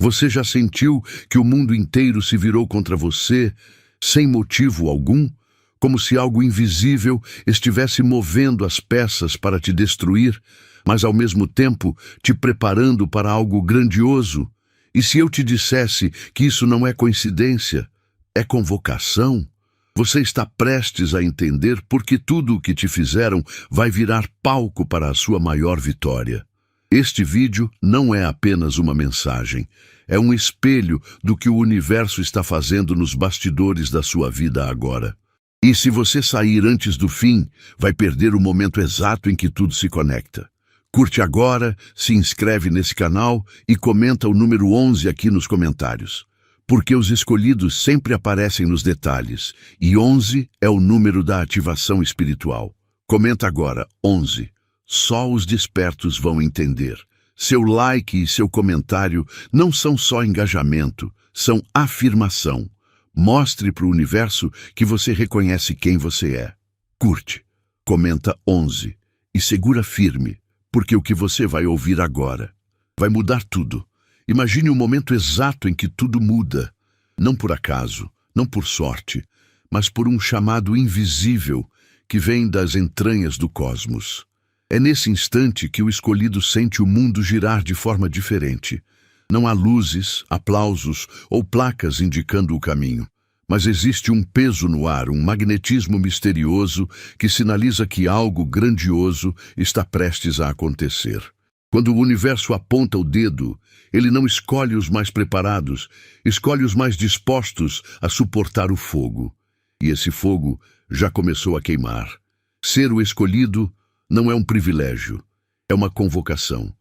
Você já sentiu que o mundo inteiro se virou contra você, sem motivo algum? Como se algo invisível estivesse movendo as peças para te destruir, mas ao mesmo tempo te preparando para algo grandioso? E se eu te dissesse que isso não é coincidência, é convocação? Você está prestes a entender porque tudo o que te fizeram vai virar palco para a sua maior vitória. Este vídeo não é apenas uma mensagem, é um espelho do que o universo está fazendo nos bastidores da sua vida agora. E se você sair antes do fim, vai perder o momento exato em que tudo se conecta. Curte agora, se inscreve nesse canal e comenta o número 11 aqui nos comentários. Porque os escolhidos sempre aparecem nos detalhes, e 11 é o número da ativação espiritual. Comenta agora, 11. Só os despertos vão entender. Seu like e seu comentário não são só engajamento, são afirmação. Mostre para o universo que você reconhece quem você é. Curte, comenta 11 e segura firme, porque o que você vai ouvir agora vai mudar tudo. Imagine o momento exato em que tudo muda, não por acaso, não por sorte, mas por um chamado invisível que vem das entranhas do cosmos. É nesse instante que o escolhido sente o mundo girar de forma diferente. Não há luzes, aplausos ou placas indicando o caminho, mas existe um peso no ar, um magnetismo misterioso que sinaliza que algo grandioso está prestes a acontecer. Quando o universo aponta o dedo, ele não escolhe os mais preparados, escolhe os mais dispostos a suportar o fogo. E esse fogo já começou a queimar. Ser o escolhido não é um privilégio, é uma convocação,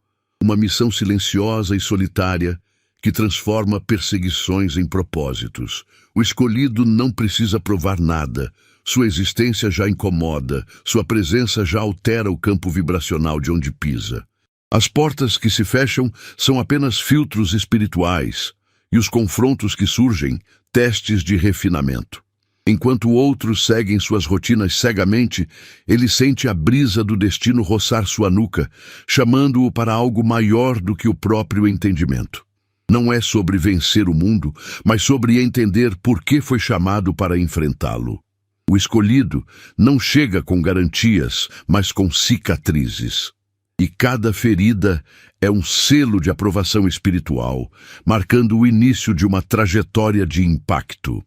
uma missão silenciosa e solitária que transforma perseguições em propósitos. O escolhido não precisa provar nada, sua existência já incomoda, sua presença já altera o campo vibracional de onde pisa. As portas que se fecham são apenas filtros espirituais, e os confrontos que surgem, testes de refinamento. Enquanto outros seguem suas rotinas cegamente, ele sente a brisa do destino roçar sua nuca, chamando-o para algo maior do que o próprio entendimento. Não é sobre vencer o mundo, mas sobre entender por que foi chamado para enfrentá-lo. O escolhido não chega com garantias, mas com cicatrizes. E cada ferida é um selo de aprovação espiritual, marcando o início de uma trajetória de impacto.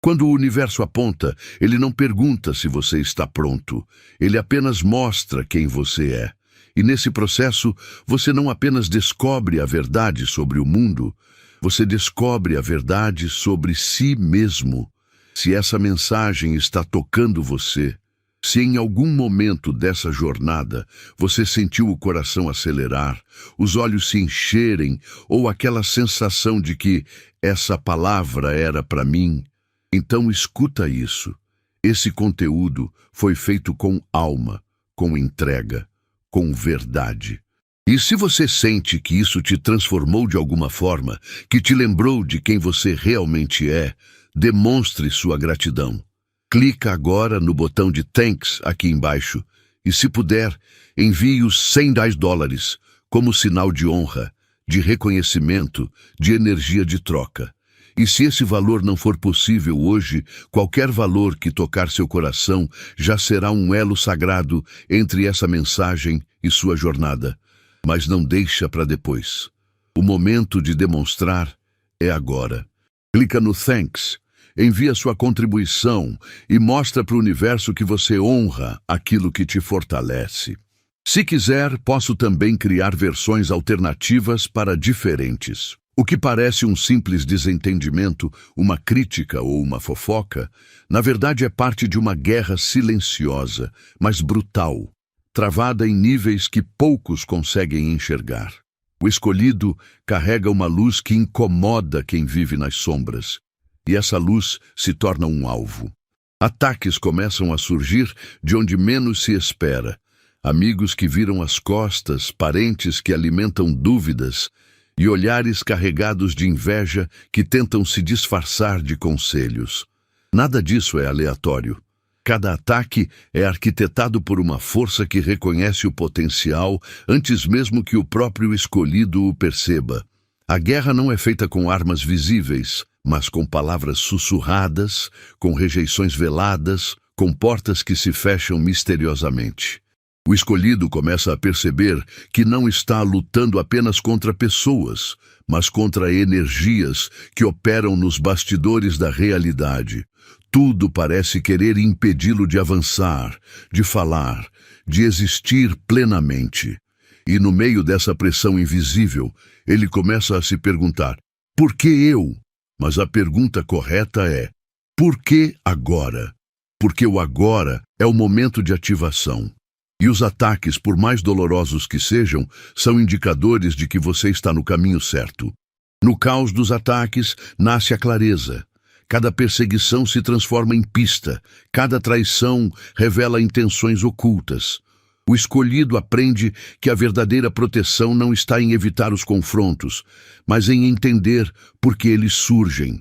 Quando o universo aponta, ele não pergunta se você está pronto, ele apenas mostra quem você é. E nesse processo, você não apenas descobre a verdade sobre o mundo, você descobre a verdade sobre si mesmo. Se essa mensagem está tocando você, se em algum momento dessa jornada você sentiu o coração acelerar, os olhos se encherem ou aquela sensação de que essa palavra era para mim, então escuta isso. Esse conteúdo foi feito com alma, com entrega, com verdade. E se você sente que isso te transformou de alguma forma, que te lembrou de quem você realmente é, demonstre sua gratidão. Clica agora no botão de Thanks aqui embaixo e, se puder, envie os $100 como sinal de honra, de reconhecimento, de energia de troca. E se esse valor não for possível hoje, qualquer valor que tocar seu coração já será um elo sagrado entre essa mensagem e sua jornada. Mas não deixa para depois. O momento de demonstrar é agora. Clica no Thanks, envia sua contribuição e mostra para o universo que você honra aquilo que te fortalece. Se quiser, posso também criar versões alternativas para diferentes. O que parece um simples desentendimento, uma crítica ou uma fofoca, na verdade é parte de uma guerra silenciosa, mas brutal, travada em níveis que poucos conseguem enxergar. O escolhido carrega uma luz que incomoda quem vive nas sombras, e essa luz se torna um alvo. Ataques começam a surgir de onde menos se espera. Amigos que viram as costas, parentes que alimentam dúvidas, e olhares carregados de inveja que tentam se disfarçar de conselhos. Nada disso é aleatório. Cada ataque é arquitetado por uma força que reconhece o potencial antes mesmo que o próprio escolhido o perceba. A guerra não é feita com armas visíveis, mas com palavras sussurradas, com rejeições veladas, com portas que se fecham misteriosamente. O escolhido começa a perceber que não está lutando apenas contra pessoas, mas contra energias que operam nos bastidores da realidade. Tudo parece querer impedi-lo de avançar, de falar, de existir plenamente. E no meio dessa pressão invisível, ele começa a se perguntar: por que eu? Mas a pergunta correta é: por que agora? Porque o agora é o momento de ativação. E os ataques, por mais dolorosos que sejam, são indicadores de que você está no caminho certo. No caos dos ataques, nasce a clareza. Cada perseguição se transforma em pista. Cada traição revela intenções ocultas. O escolhido aprende que a verdadeira proteção não está em evitar os confrontos, mas em entender por que eles surgem.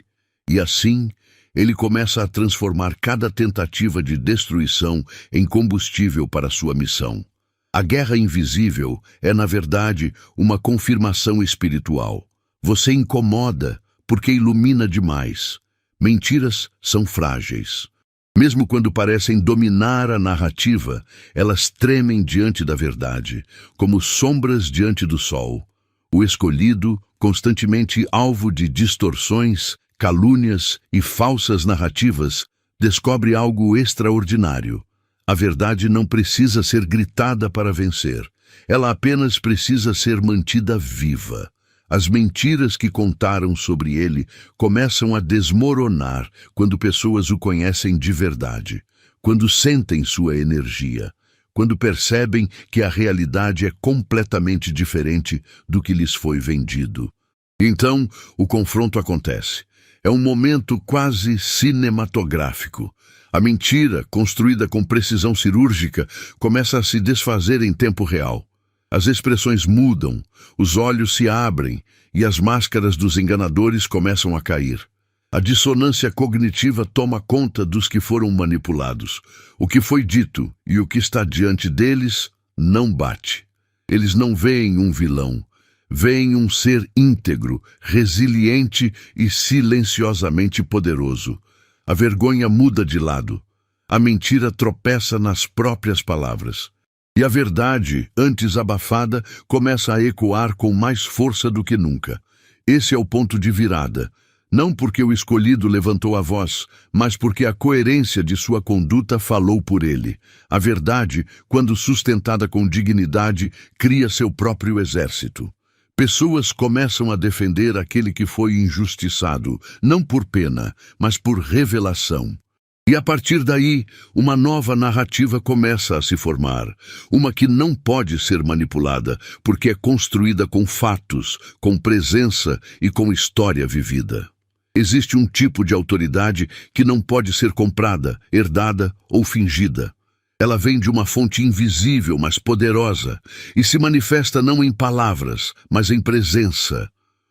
E assim, ele começa a transformar cada tentativa de destruição em combustível para sua missão. A guerra invisível é, na verdade, uma confirmação espiritual. Você incomoda porque ilumina demais. Mentiras são frágeis. Mesmo quando parecem dominar a narrativa, elas tremem diante da verdade, como sombras diante do sol. O escolhido, constantemente alvo de distorções, calúnias e falsas narrativas, descobre algo extraordinário. A verdade não precisa ser gritada para vencer. Ela apenas precisa ser mantida viva. As mentiras que contaram sobre ele começam a desmoronar quando pessoas o conhecem de verdade, quando sentem sua energia, quando percebem que a realidade é completamente diferente do que lhes foi vendido. Então, o confronto acontece. É um momento quase cinematográfico. A mentira, construída com precisão cirúrgica, começa a se desfazer em tempo real. As expressões mudam, os olhos se abrem e as máscaras dos enganadores começam a cair. A dissonância cognitiva toma conta dos que foram manipulados. O que foi dito e o que está diante deles não bate. Eles não veem um vilão, veem um ser íntegro, resiliente e silenciosamente poderoso. A vergonha muda de lado. A mentira tropeça nas próprias palavras. E a verdade, antes abafada, começa a ecoar com mais força do que nunca. Esse é o ponto de virada. Não porque o escolhido levantou a voz, mas porque a coerência de sua conduta falou por ele. A verdade, quando sustentada com dignidade, cria seu próprio exército. Pessoas começam a defender aquele que foi injustiçado, não por pena, mas por revelação. E a partir daí, uma nova narrativa começa a se formar, uma que não pode ser manipulada, porque é construída com fatos, com presença e com história vivida. Existe um tipo de autoridade que não pode ser comprada, herdada ou fingida. Ela vem de uma fonte invisível, mas poderosa, e se manifesta não em palavras, mas em presença.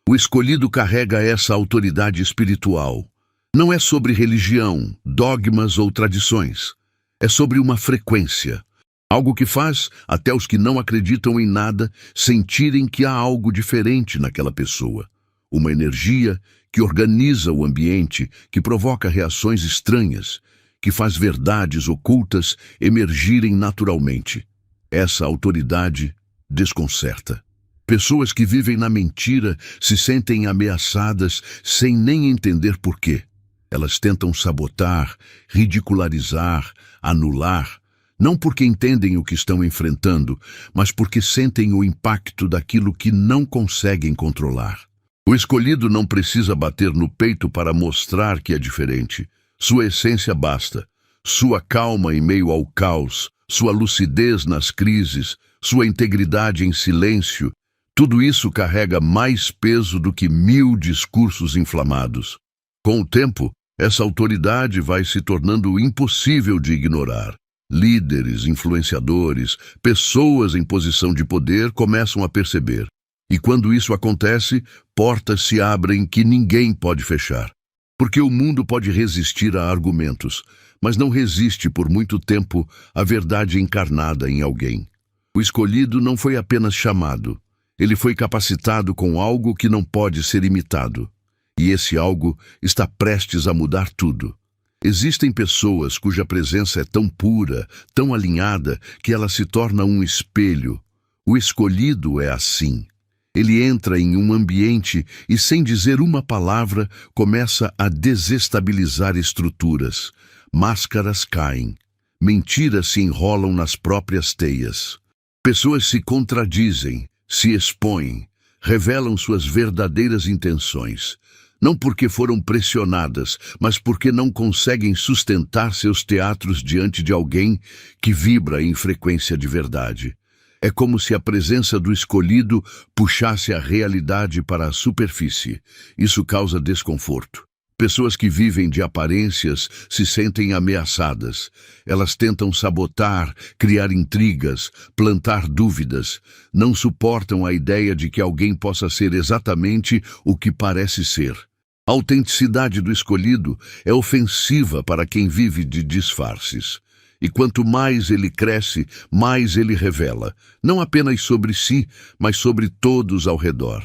O escolhido carrega essa autoridade espiritual. Não é sobre religião, dogmas ou tradições. É sobre uma frequência. Algo que faz até os que não acreditam em nada sentirem que há algo diferente naquela pessoa. Uma energia que organiza o ambiente, que provoca reações estranhas, que faz verdades ocultas emergirem naturalmente. Essa autoridade desconcerta. Pessoas que vivem na mentira se sentem ameaçadas sem nem entender por quê. Elas tentam sabotar, ridicularizar, anular, não porque entendem o que estão enfrentando, mas porque sentem o impacto daquilo que não conseguem controlar. O escolhido não precisa bater no peito para mostrar que é diferente. Sua essência basta. Sua calma em meio ao caos, sua lucidez nas crises, sua integridade em silêncio, tudo isso carrega mais peso do que 1000 discursos inflamados. Com o tempo, essa autoridade vai se tornando impossível de ignorar. Líderes, influenciadores, pessoas em posição de poder começam a perceber. E quando isso acontece, portas se abrem que ninguém pode fechar. Porque o mundo pode resistir a argumentos, mas não resiste por muito tempo à verdade encarnada em alguém. O escolhido não foi apenas chamado, Ele foi capacitado com algo que não pode ser imitado. E esse algo está prestes a mudar tudo. Existem pessoas cuja presença é tão pura, tão alinhada, que ela se torna um espelho. O escolhido é assim. Ele entra em um ambiente e, sem dizer uma palavra, começa a desestabilizar estruturas. Máscaras caem. Mentiras se enrolam nas próprias teias. Pessoas se contradizem, se expõem, revelam suas verdadeiras intenções. Não porque foram pressionadas, mas porque não conseguem sustentar seus teatros diante de alguém que vibra em frequência de verdade. É como se a presença do escolhido puxasse a realidade para a superfície. Isso causa desconforto. Pessoas que vivem de aparências se sentem ameaçadas. Elas tentam sabotar, criar intrigas, plantar dúvidas. Não suportam a ideia de que alguém possa ser exatamente o que parece ser. A autenticidade do escolhido é ofensiva para quem vive de disfarces. E quanto mais ele cresce, mais ele revela, não apenas sobre si, mas sobre todos ao redor.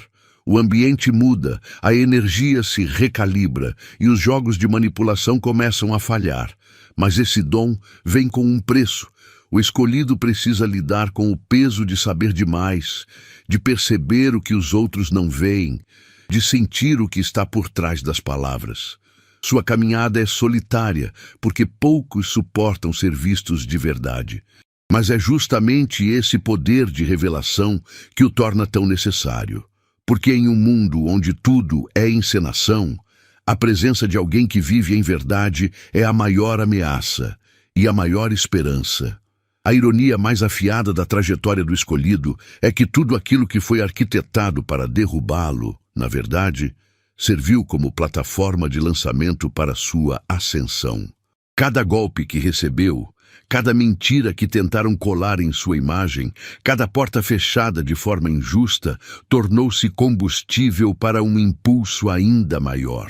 O ambiente muda, a energia se recalibra e os jogos de manipulação começam a falhar. Mas esse dom vem com um preço. O escolhido precisa lidar com o peso de saber demais, de perceber o que os outros não veem, de sentir o que está por trás das palavras. Sua caminhada é solitária, porque poucos suportam ser vistos de verdade. Mas é justamente esse poder de revelação que o torna tão necessário. Porque em um mundo onde tudo é encenação, a presença de alguém que vive em verdade é a maior ameaça e a maior esperança. A ironia mais afiada da trajetória do escolhido é que tudo aquilo que foi arquitetado para derrubá-lo, na verdade, serviu como plataforma de lançamento para sua ascensão. Cada golpe que recebeu, cada mentira que tentaram colar em sua imagem, cada porta fechada de forma injusta, tornou-se combustível para um impulso ainda maior.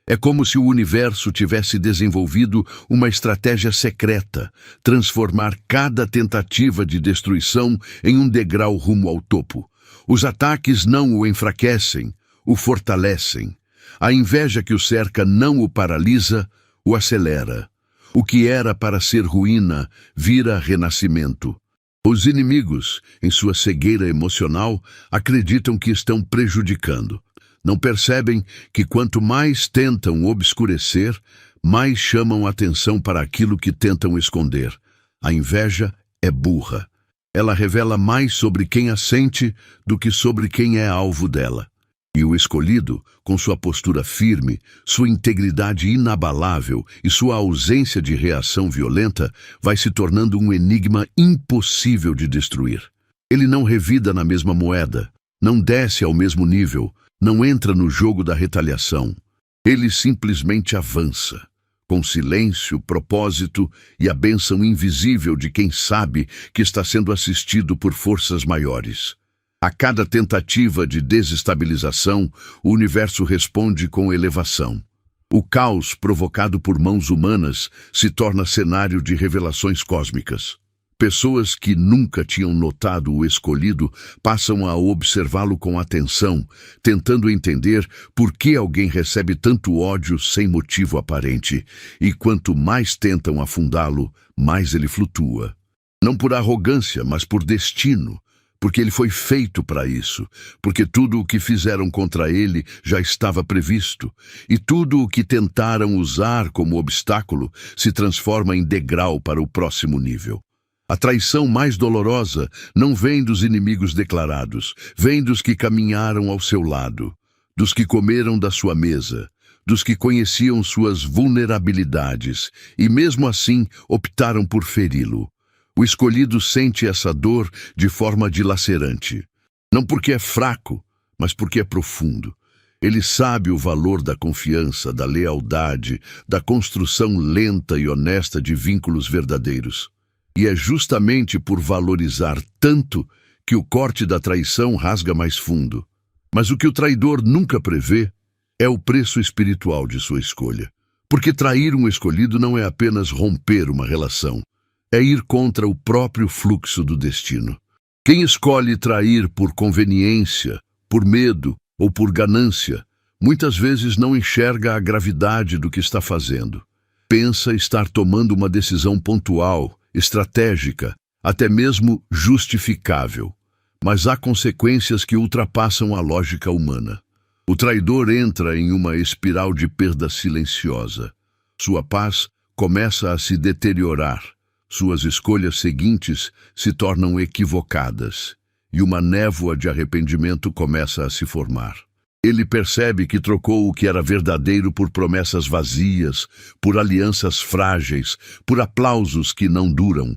É como se o universo tivesse desenvolvido uma estratégia secreta, transformar cada tentativa de destruição em um degrau rumo ao topo. Os ataques não o enfraquecem, o fortalecem. A inveja que o cerca não o paralisa, o acelera. O que era para ser ruína vira renascimento. Os inimigos, em sua cegueira emocional, acreditam que estão prejudicando. Não percebem que quanto mais tentam obscurecer, mais chamam atenção para aquilo que tentam esconder. A inveja é burra. Ela revela mais sobre quem a sente do que sobre quem é alvo dela. E o escolhido, com sua postura firme, sua integridade inabalável e sua ausência de reação violenta, vai se tornando um enigma impossível de destruir. Ele não revida na mesma moeda, não desce ao mesmo nível, não entra no jogo da retaliação. Ele simplesmente avança, com silêncio, propósito e a bênção invisível de quem sabe que está sendo assistido por forças maiores. A cada tentativa de desestabilização, o universo responde com elevação. O caos provocado por mãos humanas se torna cenário de revelações cósmicas. Pessoas que nunca tinham notado o escolhido passam a observá-lo com atenção, tentando entender por que alguém recebe tanto ódio sem motivo aparente, e quanto mais tentam afundá-lo, mais ele flutua. Não por arrogância, mas por destino. Porque ele foi feito para isso, porque tudo o que fizeram contra ele já estava previsto, e tudo o que tentaram usar como obstáculo se transforma em degrau para o próximo nível. A traição mais dolorosa não vem dos inimigos declarados, vem dos que caminharam ao seu lado, dos que comeram da sua mesa, dos que conheciam suas vulnerabilidades e mesmo assim optaram por feri-lo. O escolhido sente essa dor de forma dilacerante. Não porque é fraco, mas porque é profundo. Ele sabe o valor da confiança, da lealdade, da construção lenta e honesta de vínculos verdadeiros. E é justamente por valorizar tanto que o corte da traição rasga mais fundo. Mas o que o traidor nunca prevê é o preço espiritual de sua escolha. Porque trair um escolhido não é apenas romper uma relação. É ir contra o próprio fluxo do destino. Quem escolhe trair por conveniência, por medo ou por ganância, muitas vezes não enxerga a gravidade do que está fazendo. Pensa estar tomando uma decisão pontual, estratégica, até mesmo justificável. Mas há consequências que ultrapassam a lógica humana. O traidor entra em uma espiral de perda silenciosa. Sua paz começa a se deteriorar. Suas escolhas seguintes se tornam equivocadas. E uma névoa de arrependimento começa a se formar. Ele percebe que trocou o que era verdadeiro por promessas vazias, por alianças frágeis, por aplausos que não duram.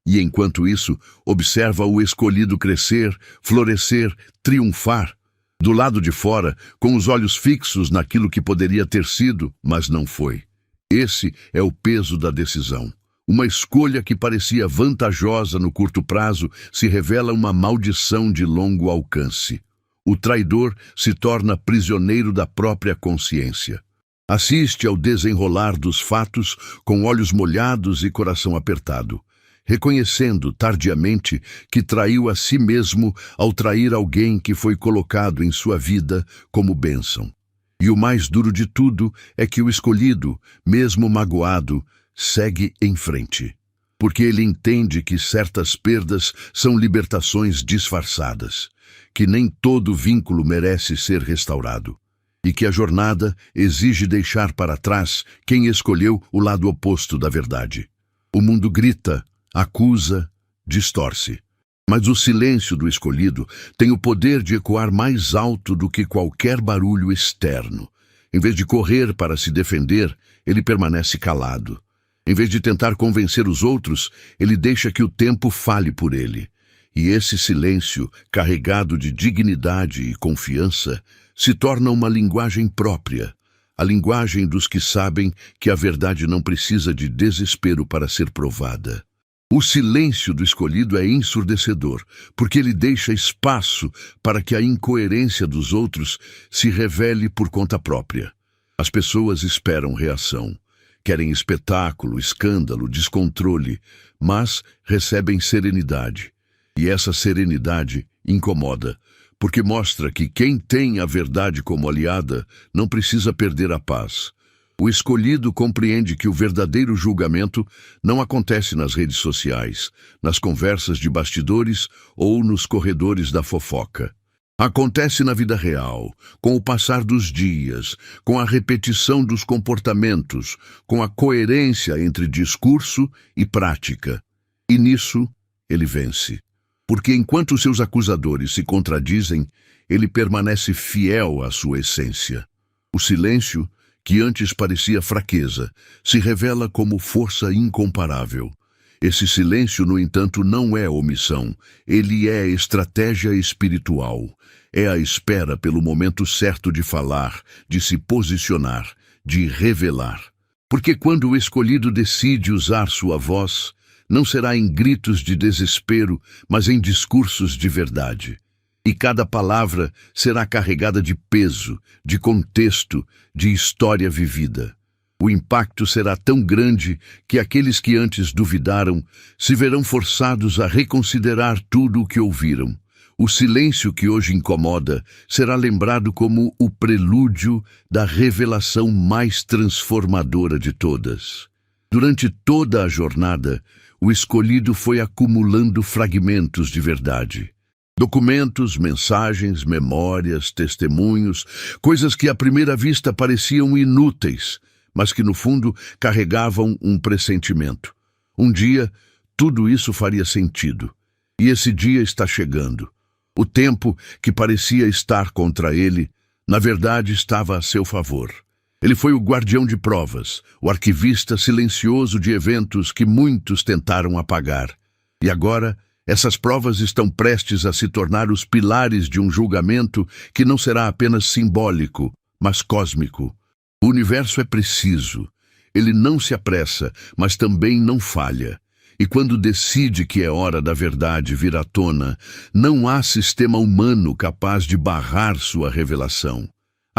E enquanto isso, observa o escolhido crescer, florescer, triunfar. Do lado de fora, com os olhos fixos naquilo que poderia ter sido, mas não foi. Esse é o peso da decisão. Uma escolha que parecia vantajosa no curto prazo se revela uma maldição de longo alcance. O traidor se torna prisioneiro da própria consciência. Assiste ao desenrolar dos fatos com olhos molhados e coração apertado, reconhecendo tardiamente que traiu a si mesmo ao trair alguém que foi colocado em sua vida como bênção. E o mais duro de tudo é que o escolhido, mesmo magoado, segue em frente, porque ele entende que certas perdas são libertações disfarçadas, que nem todo vínculo merece ser restaurado, e que a jornada exige deixar para trás quem escolheu o lado oposto da verdade. O mundo grita, acusa, distorce. Mas o silêncio do escolhido tem o poder de ecoar mais alto do que qualquer barulho externo. Em vez de correr para se defender, ele permanece calado. Em vez de tentar convencer os outros, ele deixa que o tempo fale por ele. E esse silêncio, carregado de dignidade e confiança, se torna uma linguagem própria, a linguagem dos que sabem que a verdade não precisa de desespero para ser provada. O silêncio do escolhido é ensurdecedor, porque ele deixa espaço para que a incoerência dos outros se revele por conta própria. As pessoas esperam reação, querem espetáculo, escândalo, descontrole, mas recebem serenidade. E essa serenidade incomoda, porque mostra que quem tem a verdade como aliada não precisa perder a paz. O escolhido compreende que o verdadeiro julgamento não acontece nas redes sociais, nas conversas de bastidores ou nos corredores da fofoca. Acontece na vida real, com o passar dos dias, com a repetição dos comportamentos, com a coerência entre discurso e prática. E nisso, ele vence. Porque enquanto seus acusadores se contradizem, ele permanece fiel à sua essência. O silêncio, que antes parecia fraqueza, se revela como força incomparável. Esse silêncio, no entanto, não é omissão. Ele é estratégia espiritual. É a espera pelo momento certo de falar, de se posicionar, de revelar. Porque quando o escolhido decide usar sua voz, não será em gritos de desespero, mas em discursos de verdade. E cada palavra será carregada de peso, de contexto, de história vivida. O impacto será tão grande que aqueles que antes duvidaram se verão forçados a reconsiderar tudo o que ouviram. O silêncio que hoje incomoda será lembrado como o prelúdio da revelação mais transformadora de todas. Durante toda a jornada, o escolhido foi acumulando fragmentos de verdade. Documentos, mensagens, memórias, testemunhos, coisas que à primeira vista pareciam inúteis, mas que no fundo carregavam um pressentimento. Um dia, tudo isso faria sentido. E esse dia está chegando. O tempo que parecia estar contra ele, na verdade estava a seu favor. Ele foi o guardião de provas, o arquivista silencioso de eventos que muitos tentaram apagar. E agora, essas provas estão prestes a se tornar os pilares de um julgamento que não será apenas simbólico, mas cósmico. O universo é preciso. Ele não se apressa, mas também não falha. E quando decide que é hora da verdade vir à tona, não há sistema humano capaz de barrar sua revelação.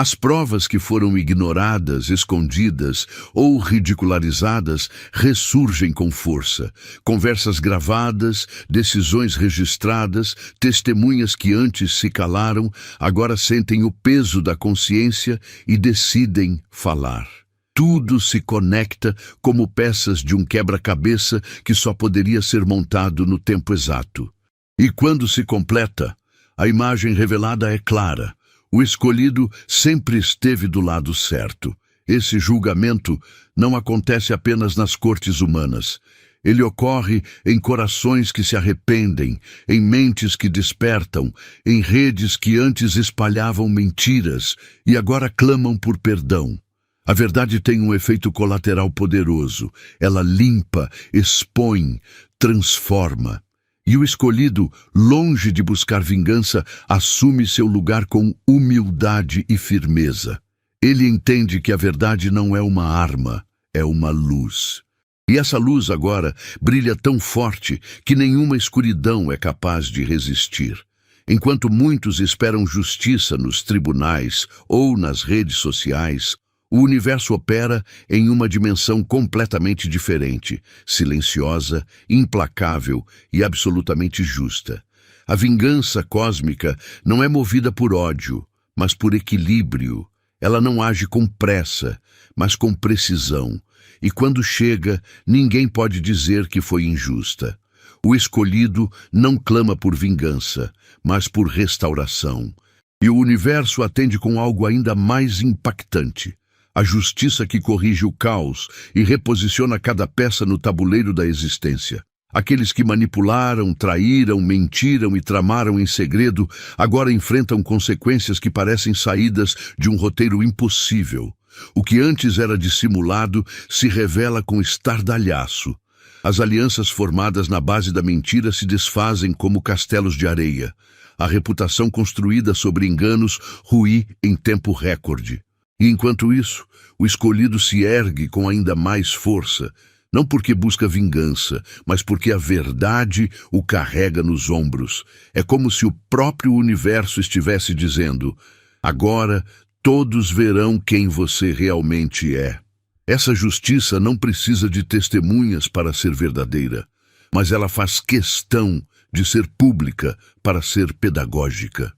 As provas que foram ignoradas, escondidas ou ridicularizadas ressurgem com força. Conversas gravadas, decisões registradas, testemunhas que antes se calaram, agora sentem o peso da consciência e decidem falar. Tudo se conecta como peças de um quebra-cabeça que só poderia ser montado no tempo exato. E quando se completa, a imagem revelada é clara. O escolhido sempre esteve do lado certo. Esse julgamento não acontece apenas nas cortes humanas. Ele ocorre em corações que se arrependem, em mentes que despertam, em redes que antes espalhavam mentiras e agora clamam por perdão. A verdade tem um efeito colateral poderoso. Ela limpa, expõe, transforma. E o escolhido, longe de buscar vingança, assume seu lugar com humildade e firmeza. Ele entende que a verdade não é uma arma, é uma luz. E essa luz agora brilha tão forte que nenhuma escuridão é capaz de resistir. Enquanto muitos esperam justiça nos tribunais ou nas redes sociais, o universo opera em uma dimensão completamente diferente, silenciosa, implacável e absolutamente justa. A vingança cósmica não é movida por ódio, mas por equilíbrio. Ela não age com pressa, mas com precisão. E quando chega, ninguém pode dizer que foi injusta. O escolhido não clama por vingança, mas por restauração. E o universo atende com algo ainda mais impactante. A justiça que corrige o caos e reposiciona cada peça no tabuleiro da existência. Aqueles que manipularam, traíram, mentiram e tramaram em segredo agora enfrentam consequências que parecem saídas de um roteiro impossível. O que antes era dissimulado se revela com estardalhaço. As alianças formadas na base da mentira se desfazem como castelos de areia. A reputação construída sobre enganos rui em tempo recorde. E enquanto isso, o escolhido se ergue com ainda mais força, não porque busca vingança, mas porque a verdade o carrega nos ombros. É como se o próprio universo estivesse dizendo: agora todos verão quem você realmente é. Essa justiça não precisa de testemunhas para ser verdadeira, mas ela faz questão de ser pública para ser pedagógica.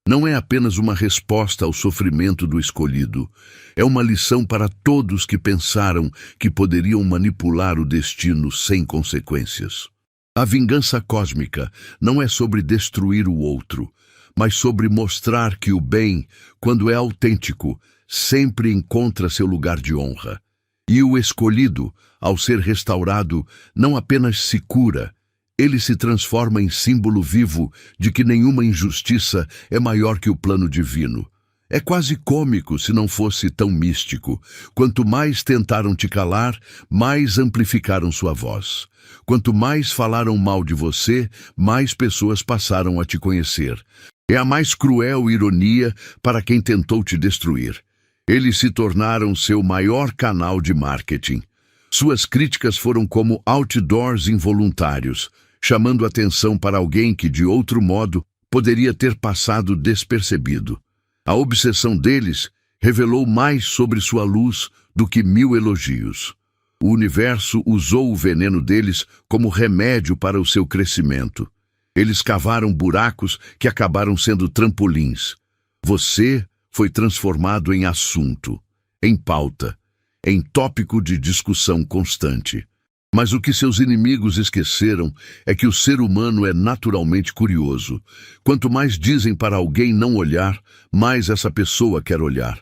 Não é apenas uma resposta ao sofrimento do escolhido, é uma lição para todos que pensaram que poderiam manipular o destino sem consequências. A vingança cósmica não é sobre destruir o outro, mas sobre mostrar que o bem, quando é autêntico, sempre encontra seu lugar de honra. E o escolhido, ao ser restaurado, não apenas se cura, ele se transforma em símbolo vivo de que nenhuma injustiça é maior que o plano divino. É quase cômico se não fosse tão místico. Quanto mais tentaram te calar, mais amplificaram sua voz. Quanto mais falaram mal de você, mais pessoas passaram a te conhecer. É a mais cruel ironia para quem tentou te destruir. Eles se tornaram seu maior canal de marketing. Suas críticas foram como outdoors involuntários, chamando atenção para alguém que, de outro modo, poderia ter passado despercebido. A obsessão deles revelou mais sobre sua luz do que 1000 elogios. O universo usou o veneno deles como remédio para o seu crescimento. Eles cavaram buracos que acabaram sendo trampolins. Você foi transformado em assunto, em pauta, em tópico de discussão constante. Mas o que seus inimigos esqueceram é que o ser humano é naturalmente curioso. Quanto mais dizem para alguém não olhar, mais essa pessoa quer olhar.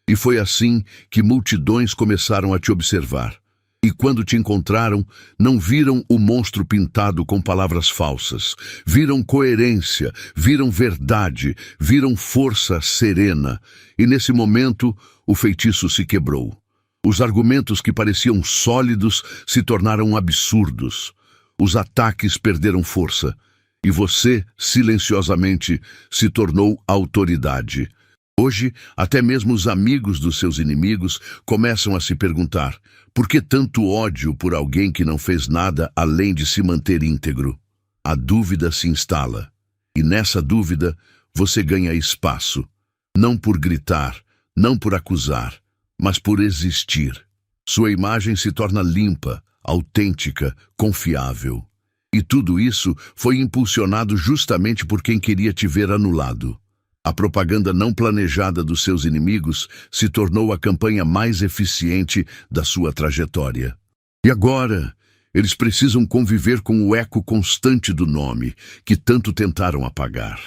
E foi assim que multidões começaram a te observar. E quando te encontraram, não viram o monstro pintado com palavras falsas. Viram coerência, viram verdade, viram força serena. E nesse momento, o feitiço se quebrou. Os argumentos que pareciam sólidos se tornaram absurdos. Os ataques perderam força. E você, silenciosamente, se tornou autoridade. Hoje, até mesmo os amigos dos seus inimigos começam a se perguntar: por que tanto ódio por alguém que não fez nada além de se manter íntegro? A dúvida se instala. E nessa dúvida, você ganha espaço. Não por gritar, não por acusar, mas por existir. Sua imagem se torna limpa, autêntica, confiável. E tudo isso foi impulsionado justamente por quem queria te ver anulado. A propaganda não planejada dos seus inimigos se tornou a campanha mais eficiente da sua trajetória. E agora, eles precisam conviver com o eco constante do nome que tanto tentaram apagar.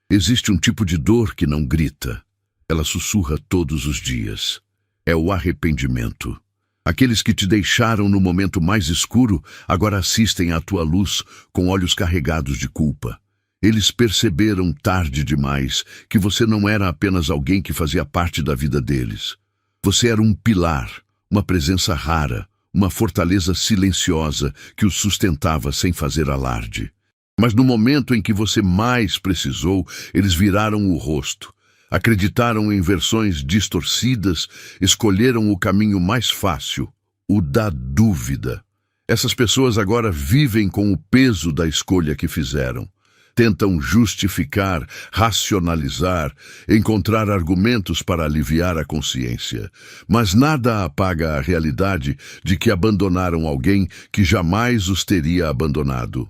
Existe um tipo de dor que não grita. Ela sussurra todos os dias. É o arrependimento. Aqueles que te deixaram no momento mais escuro agora assistem à tua luz com olhos carregados de culpa. Eles perceberam tarde demais que você não era apenas alguém que fazia parte da vida deles. Você era um pilar, uma presença rara, uma fortaleza silenciosa que os sustentava sem fazer alarde. Mas no momento em que você mais precisou, eles viraram o rosto. Acreditaram em versões distorcidas, escolheram o caminho mais fácil, o da dúvida. Essas pessoas agora vivem com o peso da escolha que fizeram. Tentam justificar, racionalizar, encontrar argumentos para aliviar a consciência. Mas nada apaga a realidade de que abandonaram alguém que jamais os teria abandonado.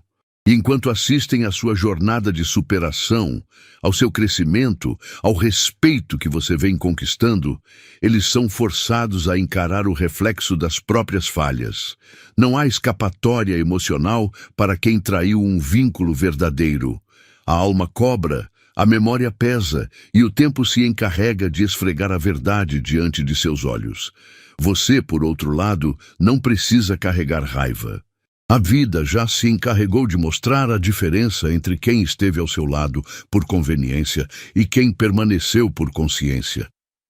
E enquanto assistem à sua jornada de superação, ao seu crescimento, ao respeito que você vem conquistando, eles são forçados a encarar o reflexo das próprias falhas. Não há escapatória emocional para quem traiu um vínculo verdadeiro. A alma cobra, a memória pesa e o tempo se encarrega de esfregar a verdade diante de seus olhos. Você, por outro lado, não precisa carregar raiva. A vida já se encarregou de mostrar a diferença entre quem esteve ao seu lado por conveniência e quem permaneceu por consciência.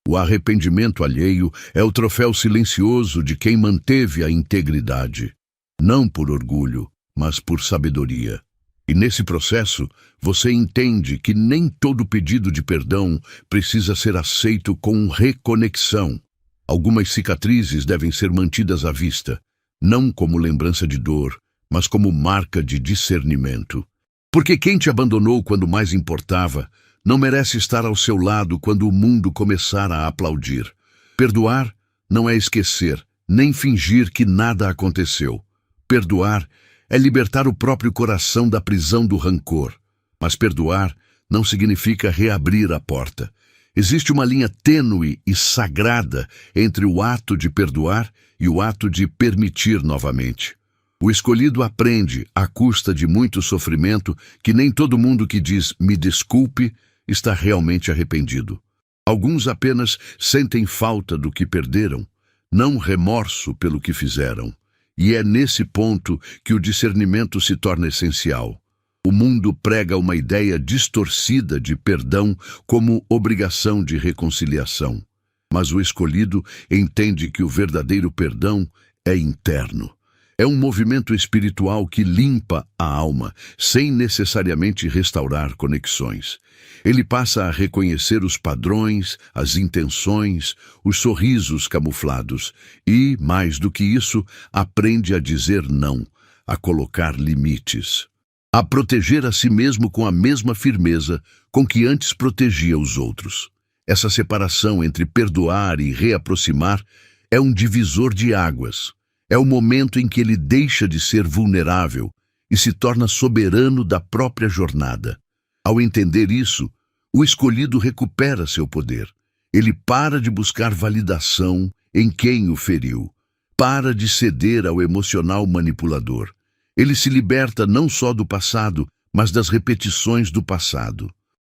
O arrependimento alheio é o troféu silencioso de quem manteve a integridade, não por orgulho, mas por sabedoria. E nesse processo, você entende que nem todo pedido de perdão precisa ser aceito com reconexão. Algumas cicatrizes devem ser mantidas à vista, não como lembrança de dor, mas como marca de discernimento. Porque quem te abandonou quando mais importava, não merece estar ao seu lado quando o mundo começar a aplaudir. Perdoar não é esquecer, nem fingir que nada aconteceu. Perdoar é libertar o próprio coração da prisão do rancor. Mas perdoar não significa reabrir a porta. Existe uma linha tênue e sagrada entre o ato de perdoar e o ato de permitir novamente. O escolhido aprende, à custa de muito sofrimento, que nem todo mundo que diz "me desculpe" está realmente arrependido. Alguns apenas sentem falta do que perderam, não remorso pelo que fizeram. E é nesse ponto que o discernimento se torna essencial. O mundo prega uma ideia distorcida de perdão como obrigação de reconciliação. Mas o escolhido entende que o verdadeiro perdão é interno. É um movimento espiritual que limpa a alma, sem necessariamente restaurar conexões. Ele passa a reconhecer os padrões, as intenções, os sorrisos camuflados e, mais do que isso, aprende a dizer não, a colocar limites, a proteger a si mesmo com a mesma firmeza com que antes protegia os outros. Essa separação entre perdoar e reaproximar é um divisor de águas. É o momento em que ele deixa de ser vulnerável e se torna soberano da própria jornada. Ao entender isso, o escolhido recupera seu poder. Ele para de buscar validação em quem o feriu. Para de ceder ao emocional manipulador. Ele se liberta não só do passado, mas das repetições do passado.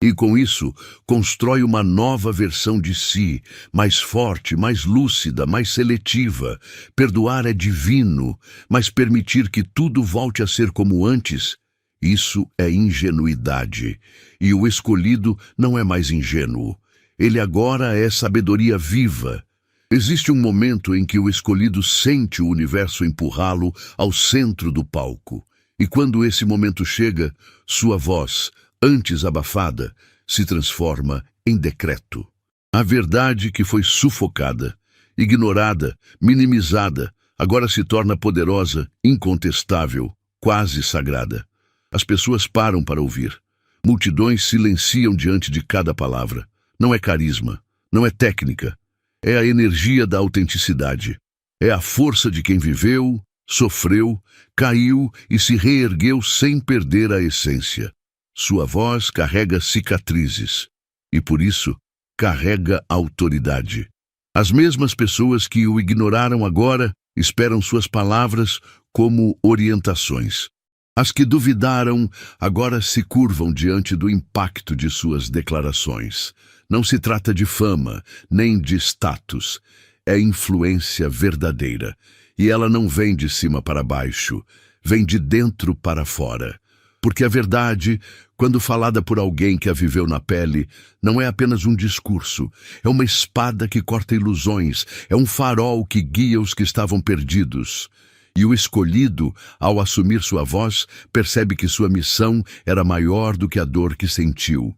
E com isso, constrói uma nova versão de si, mais forte, mais lúcida, mais seletiva. Perdoar é divino, mas permitir que tudo volte a ser como antes, isso é ingenuidade. E o escolhido não é mais ingênuo. Ele agora é sabedoria viva. Existe um momento em que o escolhido sente o universo empurrá-lo ao centro do palco. E quando esse momento chega, sua voz, antes abafada, se transforma em decreto. A verdade que foi sufocada, ignorada, minimizada, agora se torna poderosa, incontestável, quase sagrada. As pessoas param para ouvir. Multidões silenciam diante de cada palavra. Não é carisma, Não é técnica, é a energia da autenticidade. É a força de quem viveu, sofreu, caiu e se reergueu sem perder a essência. Sua voz carrega cicatrizes e, por isso, carrega autoridade. As mesmas pessoas que o ignoraram agora esperam suas palavras como orientações. As que duvidaram agora se curvam diante do impacto de suas declarações. Não se trata de fama, nem de status. É influência verdadeira. E ela não vem de cima para baixo, vem de dentro para fora. Porque a verdade, quando falada por alguém que a viveu na pele, não é apenas um discurso, é uma espada que corta ilusões, é um farol que guia os que estavam perdidos. E o escolhido, ao assumir sua voz, percebe que sua missão era maior do que a dor que sentiu.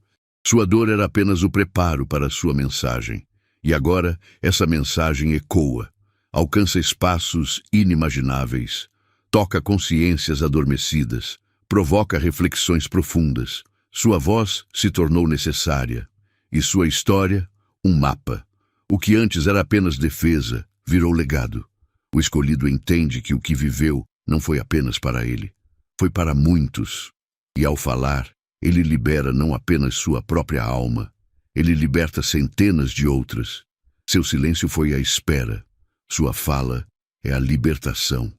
Sua dor era apenas o preparo para sua mensagem. E agora, essa mensagem ecoa, alcança espaços inimagináveis, toca consciências adormecidas, provoca reflexões profundas. Sua voz se tornou necessária, e sua história, um mapa. O que antes era apenas defesa, virou legado. O escolhido entende que o que viveu não foi apenas para ele, foi para muitos. E ao falar, ele libera não apenas sua própria alma, ele liberta centenas de outras. Seu silêncio foi a espera, sua fala é a libertação.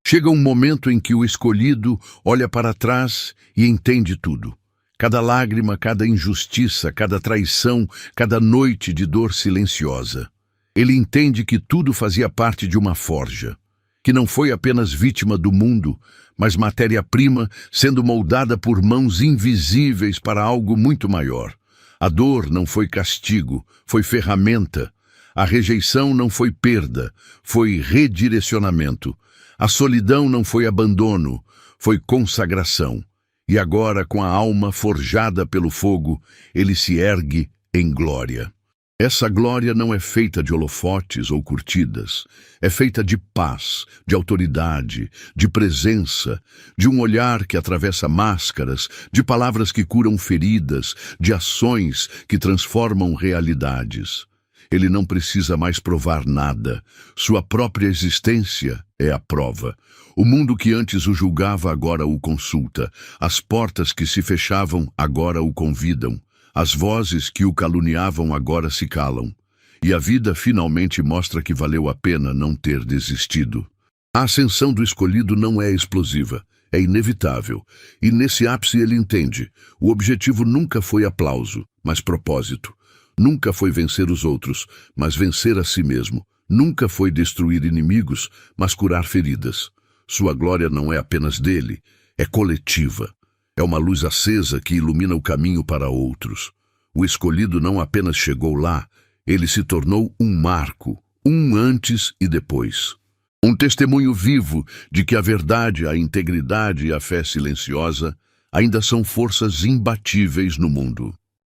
Chega um momento em que o escolhido olha para trás e entende tudo. Cada lágrima, cada injustiça, cada traição, cada noite de dor silenciosa. Ele entende que tudo fazia parte de uma forja, que não foi apenas vítima do mundo, mas matéria-prima sendo moldada por mãos invisíveis para algo muito maior. A dor não foi castigo, foi ferramenta. A rejeição não foi perda, foi redirecionamento. A solidão não foi abandono, foi consagração. E agora, com a alma forjada pelo fogo, ele se ergue em glória. Essa glória não é feita de holofotes ou curtidas, é feita de paz, de autoridade, de presença, de um olhar que atravessa máscaras, de palavras que curam feridas, de ações que transformam realidades. Ele não precisa mais provar nada, sua própria existência é a prova. O mundo que antes o julgava agora o consulta, as portas que se fechavam agora o convidam. As vozes que o caluniavam agora se calam, e a vida finalmente mostra que valeu a pena não ter desistido. A ascensão do escolhido não é explosiva, é inevitável, e nesse ápice ele entende, o objetivo nunca foi aplauso, mas propósito. Nunca foi vencer os outros, mas vencer a si mesmo. Nunca foi destruir inimigos, mas curar feridas. Sua glória não é apenas dele, é coletiva. É uma luz acesa que ilumina o caminho para outros. O escolhido não apenas chegou lá, ele se tornou um marco, um antes e depois. Um testemunho vivo de que a verdade, a integridade e a fé silenciosa ainda são forças imbatíveis no mundo.